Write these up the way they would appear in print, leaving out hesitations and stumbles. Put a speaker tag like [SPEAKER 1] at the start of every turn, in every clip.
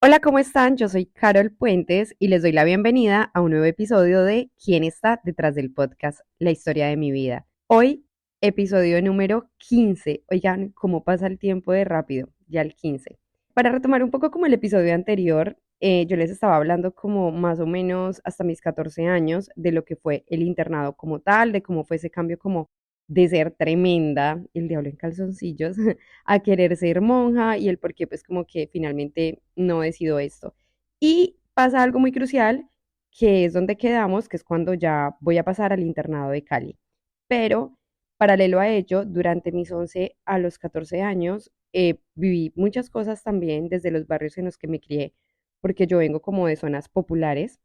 [SPEAKER 1] Hola, ¿cómo están? Yo soy Carol Puentes y les doy la bienvenida a un nuevo episodio de ¿Quién está detrás del podcast? La historia de mi vida. Hoy, episodio número 15. Oigan, ¿cómo pasa el tiempo de rápido? Ya el 15. Para retomar un poco como el episodio anterior, yo les estaba hablando como más o menos hasta mis 14 años de lo que fue el internado como tal, de cómo fue ese cambio como de ser tremenda, el diablo en calzoncillos, a querer ser monja y el por qué pues como que finalmente no decido esto. Y pasa algo muy crucial, que es donde quedamos, que es cuando ya voy a pasar al internado de Cali. Pero paralelo a ello, durante mis 11 a los 14 años, viví muchas cosas también desde los barrios en los que me crié, porque yo vengo como de zonas populares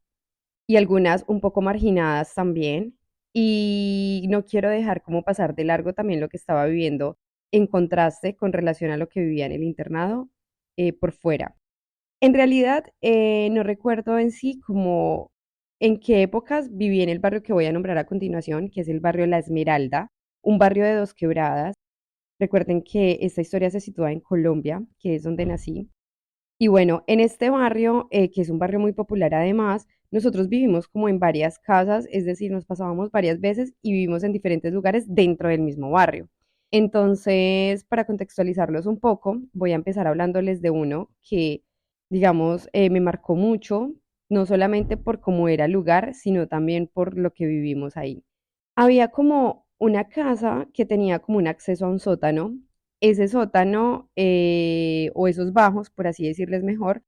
[SPEAKER 1] y algunas un poco marginadas también. Y no quiero dejar como pasar de largo también lo que estaba viviendo en contraste con relación a lo que vivía en el internado por fuera. En realidad, no recuerdo en sí como en qué épocas viví en el barrio que voy a nombrar a continuación, que es el barrio La Esmeralda, un barrio de Dos Quebradas. Recuerden que esta historia se sitúa en Colombia, que es donde nací. Y bueno, en este barrio, que es un barrio muy popular además, nosotros vivimos como en varias casas, es decir, nos pasábamos varias veces y vivimos en diferentes lugares dentro del mismo barrio. Entonces, para contextualizarlos un poco, voy a empezar hablándoles de uno que, digamos, me marcó mucho, no solamente por cómo era el lugar, sino también por lo que vivimos ahí. Había como una casa que tenía como un acceso a un sótano. Ese sótano, o esos bajos, por así decirles mejor,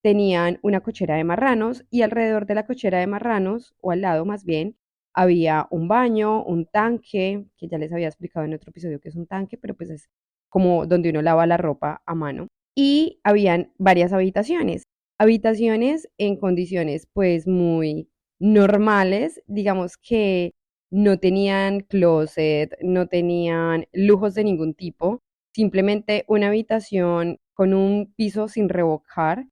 [SPEAKER 1] tenían una cochera de marranos y alrededor de la cochera de marranos, o al lado más bien, había un baño, un tanque, que ya les había explicado en otro episodio que es un tanque, pero pues es como donde uno lava la ropa a mano. Y habían varias habitaciones, habitaciones en condiciones pues muy normales, digamos que no tenían closet, no tenían lujos de ningún tipo, simplemente una habitación con un piso sin revocar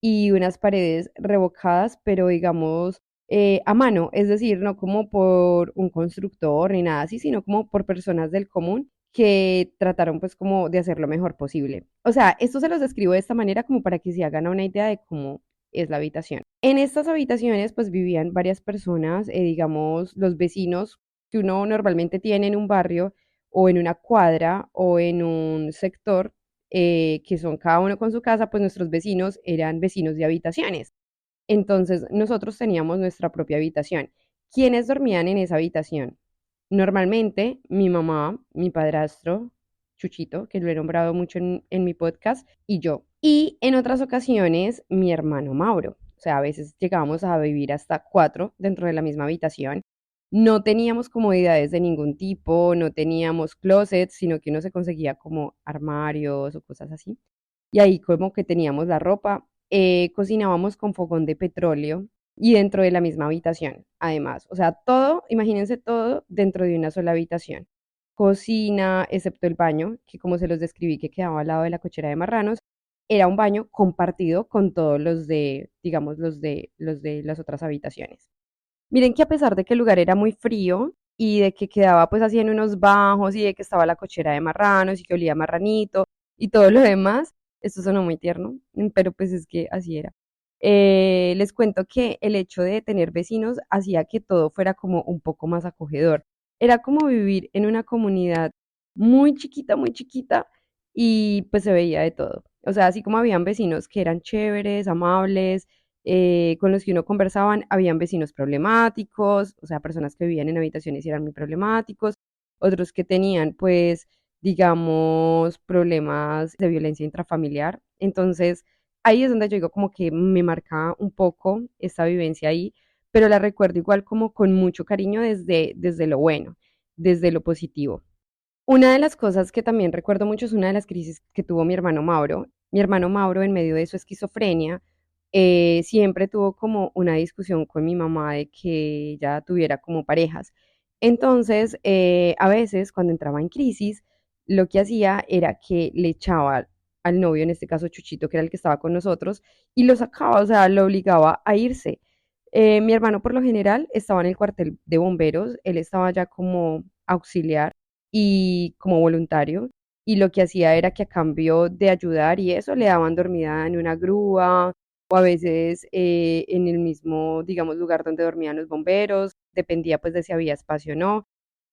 [SPEAKER 1] y unas paredes revocadas, pero digamos a mano, es decir, no como por un constructor ni nada así, sino como por personas del común que trataron pues como de hacer lo mejor posible. O sea, esto se los describo de esta manera como para que se hagan una idea de cómo es la habitación. En estas habitaciones pues vivían varias personas, digamos los vecinos que uno normalmente tiene en un barrio o en una cuadra o en un sector, que son cada uno con su casa, pues nuestros vecinos eran vecinos de habitaciones. Entonces nosotros teníamos nuestra propia habitación. ¿Quiénes dormían en esa habitación? Normalmente mi mamá, mi padrastro, Chuchito, que lo he nombrado mucho en mi podcast, y yo. Y en otras ocasiones mi hermano Mauro. O sea, a veces llegábamos a vivir hasta cuatro dentro de la misma habitación. No teníamos comodidades de ningún tipo, no teníamos closets, sino que uno se conseguía como armarios o cosas así. Y ahí como que teníamos la ropa. Cocinábamos con fogón de petróleo y dentro de la misma habitación, además. O sea, todo, imagínense todo dentro de una sola habitación. Cocina, excepto el baño, que como se los describí, que quedaba al lado de la cochera de marranos, era un baño compartido con todos los de, digamos, los de las otras habitaciones. Miren que a pesar de que el lugar era muy frío y de que quedaba pues así en unos bajos y de que estaba la cochera de marranos y que olía a marranito y todo lo demás, esto sonó muy tierno, pero pues es que así era. Les cuento que el hecho de tener vecinos hacía que todo fuera como un poco más acogedor. Era como vivir en una comunidad muy chiquita y pues se veía de todo. O sea, así como habían vecinos que eran chéveres, amables, con los que uno conversaban, habían vecinos problemáticos, o sea, personas que vivían en habitaciones y eran muy problemáticos, otros que tenían, pues, digamos, problemas de violencia intrafamiliar. Entonces, ahí es donde yo digo como que me marca un poco esta vivencia ahí, pero la recuerdo igual como con mucho cariño desde lo bueno, desde lo positivo. Una de las cosas que también recuerdo mucho es una de las crisis que tuvo mi hermano Mauro. Mi hermano Mauro, en medio de su esquizofrenia, siempre tuvo como una discusión con mi mamá de que ella tuviera como parejas. Entonces, a veces cuando entraba en crisis, lo que hacía era que le echaba al novio, en este caso Chuchito, que era el que estaba con nosotros, y lo sacaba, o sea, lo obligaba a irse. Mi hermano por lo general estaba en el cuartel de bomberos, él estaba ya como auxiliar y como voluntario. y lo que hacía era que a cambio de ayudar y eso le daban dormida en una grúa o a veces en el mismo, digamos, lugar donde dormían los bomberos, dependía pues de si había espacio o no,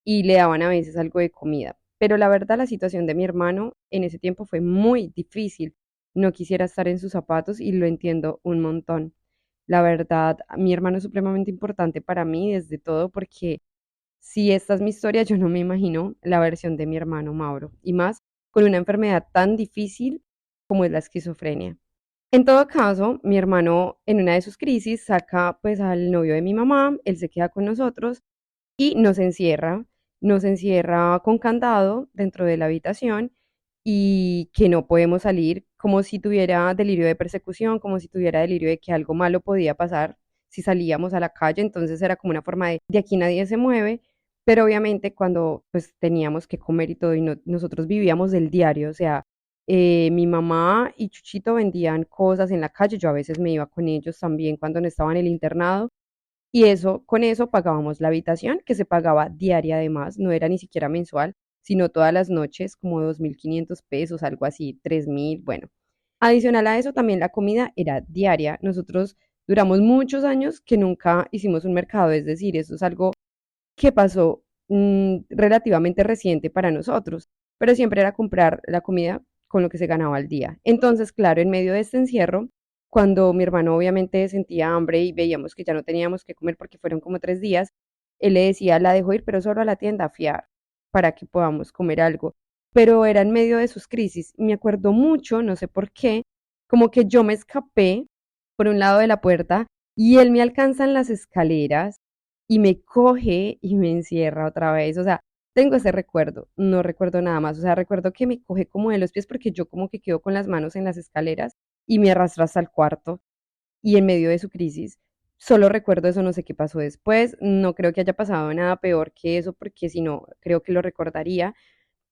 [SPEAKER 1] y le daban a veces algo de comida. Pero la verdad la situación de mi hermano en ese tiempo fue muy difícil. No quisiera estar en sus zapatos y lo entiendo un montón. La verdad, mi hermano es supremamente importante para mí desde todo porque si esta es mi historia, yo no me imagino la versión de mi hermano Mauro, y más con una enfermedad tan difícil como es la esquizofrenia. En todo caso, mi hermano en una de sus crisis saca pues al novio de mi mamá, él se queda con nosotros y nos encierra con candado dentro de la habitación y que no podemos salir, como si tuviera delirio de persecución, como si tuviera delirio de que algo malo podía pasar si salíamos a la calle, entonces era como una forma de aquí nadie se mueve, pero obviamente cuando pues teníamos que comer y todo y nosotros vivíamos del diario, o sea, mi mamá y Chuchito vendían cosas en la calle, yo a veces me iba con ellos también cuando no estaba en el internado y eso, con eso pagábamos la habitación, que se pagaba diaria además, no era ni siquiera mensual, sino todas las noches, como 2.500 pesos, algo así, 3.000, bueno. Adicional a eso, también la comida era diaria. Nosotros duramos muchos años que nunca hicimos un mercado, es decir, eso es algo que pasó relativamente reciente para nosotros, pero siempre era comprar la comida con lo que se ganaba al día. Entonces, claro, en medio de este encierro, cuando mi hermano obviamente sentía hambre y veíamos que ya no teníamos que comer porque fueron como 3 días, él le decía, la dejo ir, pero solo a la tienda a fiar para que podamos comer algo. Pero era en medio de sus crisis. Me acuerdo mucho, no sé por qué, como que yo me escapé por un lado de la puerta y él me alcanza en las escaleras y me coge y me encierra otra vez. O sea, tengo ese recuerdo, no recuerdo nada más. O sea, recuerdo que me coge como de los pies porque yo como que quedo con las manos en las escaleras y me arrastra hasta el cuarto y en medio de su crisis. Solo recuerdo eso, no sé qué pasó después. No creo que haya pasado nada peor que eso porque si no, creo que lo recordaría.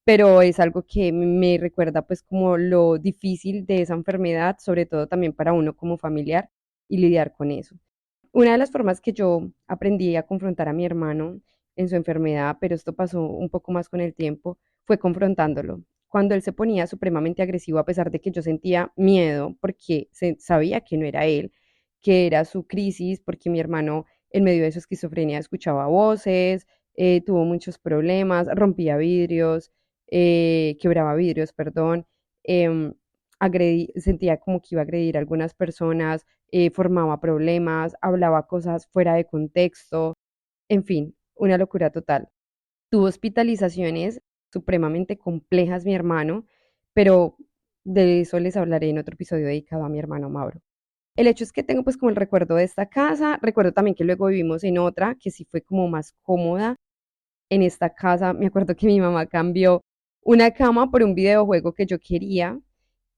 [SPEAKER 1] Pero es algo que me recuerda pues como lo difícil de esa enfermedad, sobre todo también para uno como familiar y lidiar con eso. Una de las formas que yo aprendí a confrontar a mi hermano en su enfermedad, pero esto pasó un poco más con el tiempo, fue confrontándolo. Cuando él se ponía supremamente agresivo, a pesar de que yo sentía miedo, porque sabía que no era él, que era su crisis, porque mi hermano en medio de su esquizofrenia escuchaba voces, tuvo muchos problemas, rompía vidrios, quebraba vidrios, perdón, em, sentía como que iba a agredir a algunas personas, formaba problemas, hablaba cosas fuera de contexto, en fin, una locura total. Tuvo hospitalizaciones supremamente complejas mi hermano, pero de eso les hablaré en otro episodio dedicado a mi hermano Mauro. El hecho es que tengo pues como el recuerdo de esta casa, recuerdo también que luego vivimos en otra que sí fue como más cómoda. En esta casa me acuerdo que mi mamá cambió una cama por un videojuego que yo quería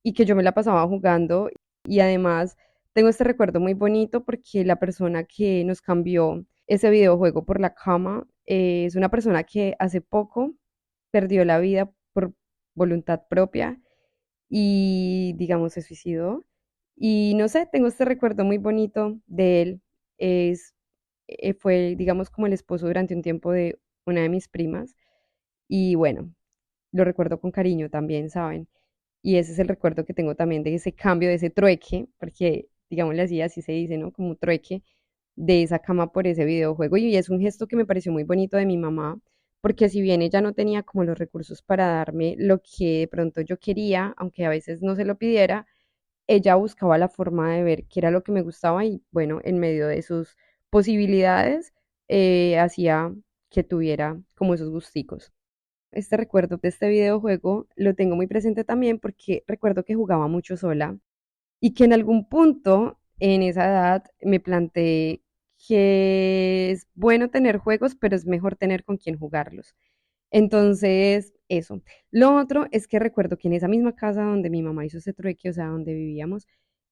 [SPEAKER 1] y que yo me la pasaba jugando y además tengo este recuerdo muy bonito porque la persona que nos cambió ese videojuego por la cama es una persona que hace poco perdió la vida por voluntad propia y digamos se suicidó y no sé, tengo este recuerdo muy bonito de él. Es, fue digamos como el esposo durante un tiempo de una de mis primas y bueno, lo recuerdo con cariño también, ¿saben? Y ese es el recuerdo que tengo también de ese cambio, de ese trueque, porque digámosle así se dice, ¿no? Como un trueque de esa cama por ese videojuego. Y es un gesto que me pareció muy bonito de mi mamá, porque si bien ella no tenía como los recursos para darme lo que de pronto yo quería, aunque a veces no se lo pidiera, ella buscaba la forma de ver qué era lo que me gustaba y bueno, en medio de sus posibilidades, hacía que tuviera como esos gusticos. Este recuerdo de este videojuego lo tengo muy presente también porque recuerdo que jugaba mucho sola y que en algún punto en esa edad me planteé que es bueno tener juegos, pero es mejor tener con quién jugarlos. Entonces, eso. Lo otro es que recuerdo que en esa misma casa donde mi mamá hizo ese trueque, o sea, donde vivíamos,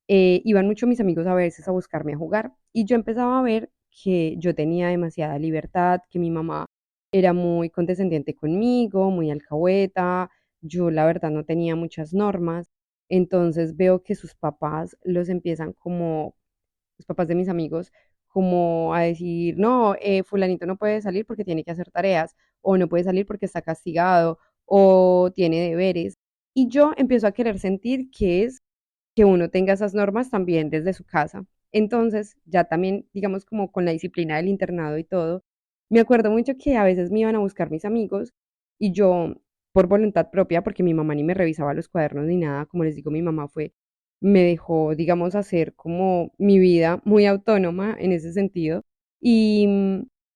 [SPEAKER 1] iban mucho mis amigos a veces a buscarme a jugar y yo empezaba a ver que yo tenía demasiada libertad, que mi mamá era muy condescendiente conmigo, muy alcahueta, yo la verdad no tenía muchas normas, entonces veo que sus papás los empiezan como, los papás de mis amigos, como a decir, no, fulanito no puede salir porque tiene que hacer tareas, o no puede salir porque está castigado, o tiene deberes. Y yo empiezo a querer sentir que es que uno tenga esas normas también desde su casa. Entonces, ya también, digamos, como con la disciplina del internado y todo, me acuerdo mucho que a veces me iban a buscar mis amigos y yo, por voluntad propia, porque mi mamá ni me revisaba los cuadernos ni nada, como les digo, mi mamá me dejó, digamos, hacer como mi vida muy autónoma en ese sentido. Y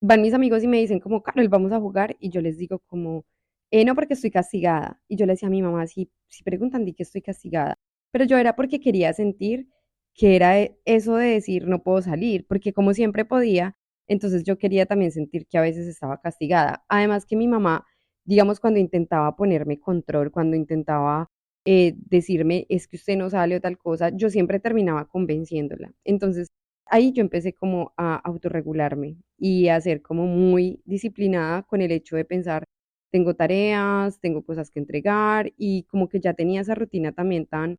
[SPEAKER 1] van mis amigos y me dicen como, Carol, vamos a jugar. Y yo les digo como, no, porque estoy castigada. Y yo le decía a mi mamá, si preguntan, di que estoy castigada. Pero yo era porque quería sentir que era eso de decir no puedo salir, porque como siempre podía, entonces yo quería también sentir que a veces estaba castigada. Además que mi mamá, digamos, cuando intentaba ponerme control, cuando intentaba decirme es que usted no sale o tal cosa, yo siempre terminaba convenciéndola. Entonces ahí yo empecé como a autorregularme y a ser como muy disciplinada con el hecho de pensar, tengo tareas, tengo cosas que entregar y como que ya tenía esa rutina también tan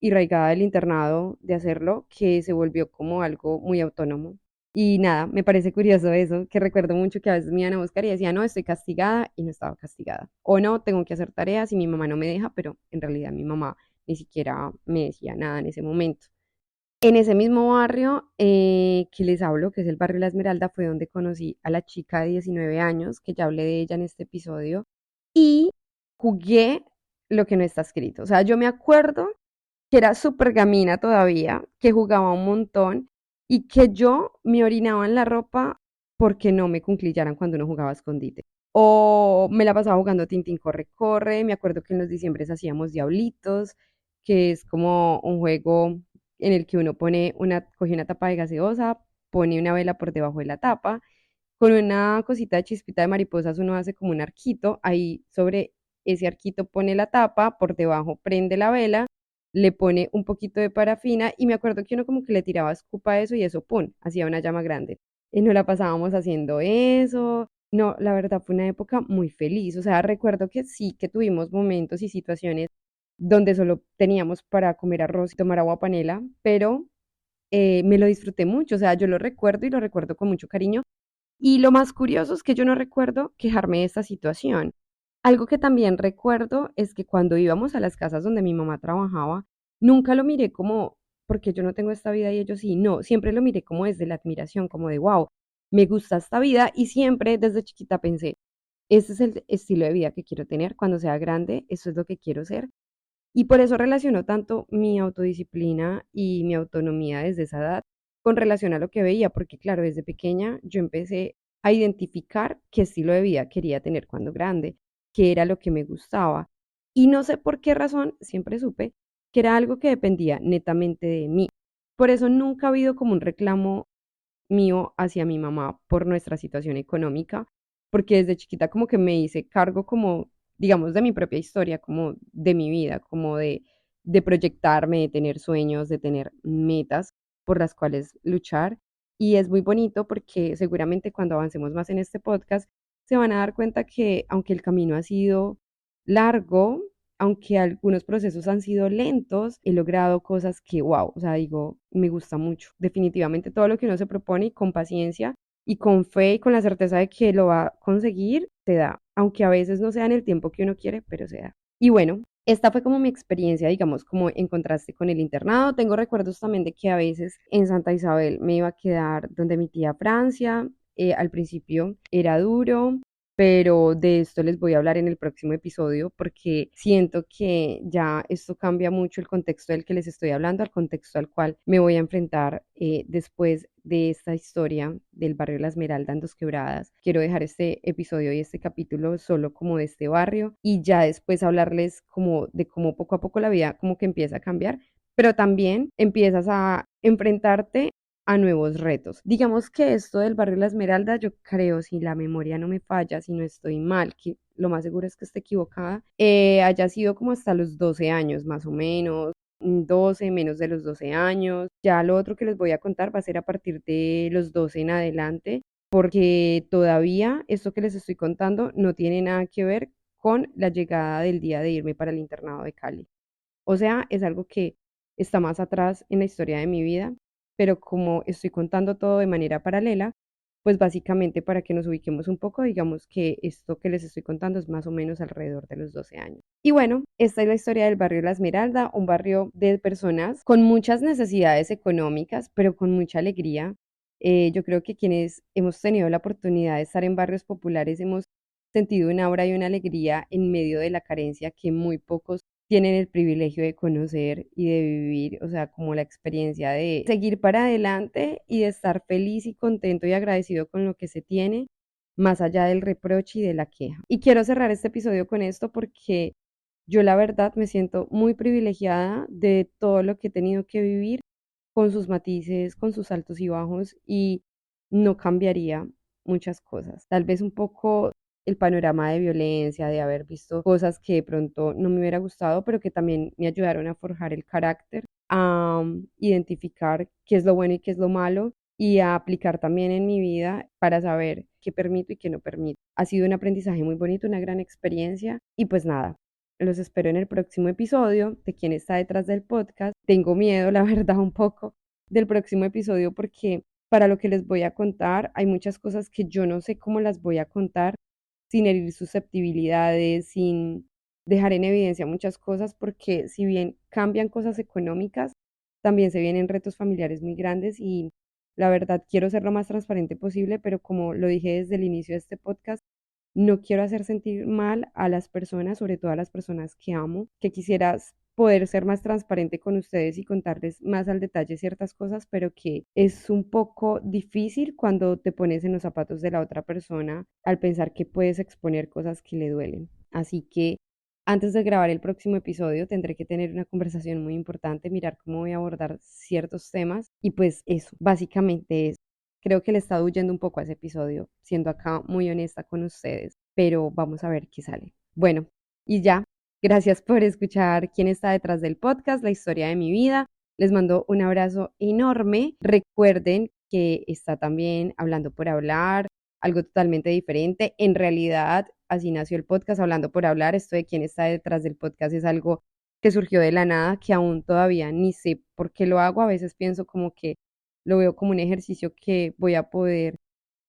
[SPEAKER 1] y raigada del internado de hacerlo, que se volvió como algo muy autónomo. Y nada, me parece curioso eso, que recuerdo mucho que a veces me iban a buscar y decía, no, estoy castigada y no estaba castigada. O no, tengo que hacer tareas y mi mamá no me deja, pero en realidad mi mamá ni siquiera me decía nada en ese momento. En ese mismo barrio que les hablo, que es el barrio La Esmeralda, fue donde conocí a la chica de 19 años, que ya hablé de ella en este episodio, y jugué lo que no está escrito. O sea, yo me acuerdo que era súper gamina todavía, que jugaba un montón y que yo me orinaba en la ropa porque no me cunclillaran cuando uno jugaba a escondite. O me la pasaba jugando Tintín Corre Corre. Me acuerdo que en los diciembres hacíamos Diablitos, que es como un juego en el que uno coge una tapa de gaseosa, pone una vela por debajo de la tapa, con una cosita de chispita de mariposas uno hace como un arquito, ahí sobre ese arquito pone la tapa, por debajo prende la vela, le pone un poquito de parafina y me acuerdo que uno como que le tiraba escupa a eso y eso, ¡pum!, hacía una llama grande. Y nos la pasábamos haciendo eso. No, la verdad fue una época muy feliz. O sea, recuerdo que sí, que tuvimos momentos y situaciones donde solo teníamos para comer arroz y tomar agua panela, pero me lo disfruté mucho. O sea, yo lo recuerdo y lo recuerdo con mucho cariño. Y lo más curioso es que yo no recuerdo quejarme de esta situación. Algo que también recuerdo es que cuando íbamos a las casas donde mi mamá trabajaba, nunca lo miré como, porque yo no tengo esta vida y ellos sí, no, siempre lo miré como desde la admiración, como de, wow, me gusta esta vida y siempre desde chiquita pensé, este es el estilo de vida que quiero tener cuando sea grande, eso es lo que quiero ser. Y por eso relaciono tanto mi autodisciplina y mi autonomía desde esa edad con relación a lo que veía, porque claro, desde pequeña yo empecé a identificar qué estilo de vida quería tener cuando grande, qué era lo que me gustaba. Y no sé por qué razón, siempre supe que era algo que dependía netamente de mí. Por eso nunca ha habido como un reclamo mío hacia mi mamá por nuestra situación económica, porque desde chiquita como que me hice cargo como, digamos, de mi propia historia, como de mi vida, como de proyectarme, de tener sueños, de tener metas por las cuales luchar. Y es muy bonito porque seguramente cuando avancemos más en este podcast se van a dar cuenta que aunque el camino ha sido largo, aunque algunos procesos han sido lentos, he logrado cosas que, wow, o sea, digo, me gusta mucho. Definitivamente todo lo que uno se propone y con paciencia y con fe y con la certeza de que lo va a conseguir, se da. Aunque a veces no sea en el tiempo que uno quiere, pero se da. Y bueno, esta fue como mi experiencia, digamos, como en contraste con el internado. Tengo recuerdos también de que a veces en Santa Isabel me iba a quedar donde mi tía Francia. Al principio era duro, pero de esto les voy a hablar en el próximo episodio porque siento que ya esto cambia mucho el contexto del que les estoy hablando, al contexto al cual me voy a enfrentar después de esta historia del barrio La Esmeralda en Dos Quebradas. Quiero dejar este episodio y este capítulo solo como de este barrio y ya después hablarles como de cómo poco a poco la vida como que empieza a cambiar, pero también empiezas a enfrentarte a nuevos retos. Digamos que esto del barrio La Esmeralda, yo creo, si la memoria no me falla, si no estoy mal, que lo más seguro es que esté equivocada, haya sido como hasta los 12 años más o menos, 12, menos de los 12 años. Ya lo otro que les voy a contar va a ser a partir de los 12 en adelante, porque todavía esto que les estoy contando no tiene nada que ver con la llegada del día de irme para el internado de Cali. O sea, es algo que está más atrás en la historia de mi vida, pero como estoy contando todo de manera paralela, pues básicamente para que nos ubiquemos un poco, digamos que esto que les estoy contando es más o menos alrededor de los 12 años. Y bueno, esta es la historia del barrio La Esmeralda, un barrio de personas con muchas necesidades económicas, pero con mucha alegría. Yo creo que quienes hemos tenido la oportunidad de estar en barrios populares hemos sentido una aura y una alegría en medio de la carencia que muy pocos tienen el privilegio de conocer y de vivir, o sea, como la experiencia de seguir para adelante y de estar feliz y contento y agradecido con lo que se tiene, más allá del reproche y de la queja. Y quiero cerrar este episodio con esto porque yo la verdad me siento muy privilegiada de todo lo que he tenido que vivir con sus matices, con sus altos y bajos y no cambiaría muchas cosas. Tal vez un poco el panorama de violencia, de haber visto cosas que de pronto no me hubiera gustado, pero que también me ayudaron a forjar el carácter, a identificar qué es lo bueno y qué es lo malo y a aplicar también en mi vida para saber qué permito y qué no permito. Ha sido un aprendizaje muy bonito, una gran experiencia y pues nada, los espero en el próximo episodio de quién está detrás del podcast. Tengo miedo, la verdad, un poco del próximo episodio porque para lo que les voy a contar hay muchas cosas que yo no sé cómo las voy a contar sin herir susceptibilidades, sin dejar en evidencia muchas cosas, porque si bien cambian cosas económicas, también se vienen retos familiares muy grandes y la verdad quiero ser lo más transparente posible, pero como lo dije desde el inicio de este podcast, no quiero hacer sentir mal a las personas, sobre todo a las personas que amo, que quisieras poder ser más transparente con ustedes y contarles más al detalle ciertas cosas, pero que es un poco difícil cuando te pones en los zapatos de la otra persona al pensar que puedes exponer cosas que le duelen. Así que antes de grabar el próximo episodio tendré que tener una conversación muy importante, mirar cómo voy a abordar ciertos temas y pues eso, básicamente es. Creo que le he estado huyendo un poco a ese episodio, siendo acá muy honesta con ustedes, pero vamos a ver qué sale. Bueno, y ya, gracias por escuchar quién está detrás del podcast, la historia de mi vida. Les mando un abrazo enorme. Recuerden que está también Hablando por Hablar, algo totalmente diferente. En realidad, así nació el podcast, Hablando por Hablar. Esto de quién está detrás del podcast es algo que surgió de la nada, que aún todavía ni sé por qué lo hago. A veces pienso como que lo veo como un ejercicio que voy a poder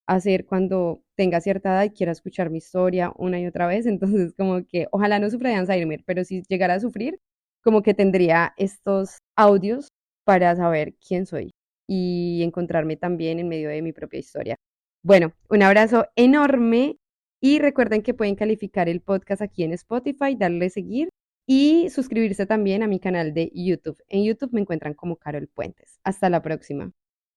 [SPEAKER 1] hacer cuando tenga cierta edad y quiera escuchar mi historia una y otra vez. Entonces, como que ojalá no sufra de Alzheimer, pero si llegara a sufrir, como que tendría estos audios para saber quién soy y encontrarme también en medio de mi propia historia. Bueno, un abrazo enorme y recuerden que pueden calificar el podcast aquí en Spotify, darle seguir y suscribirse también a mi canal de YouTube. En YouTube me encuentran como Carol Puentes. Hasta la próxima.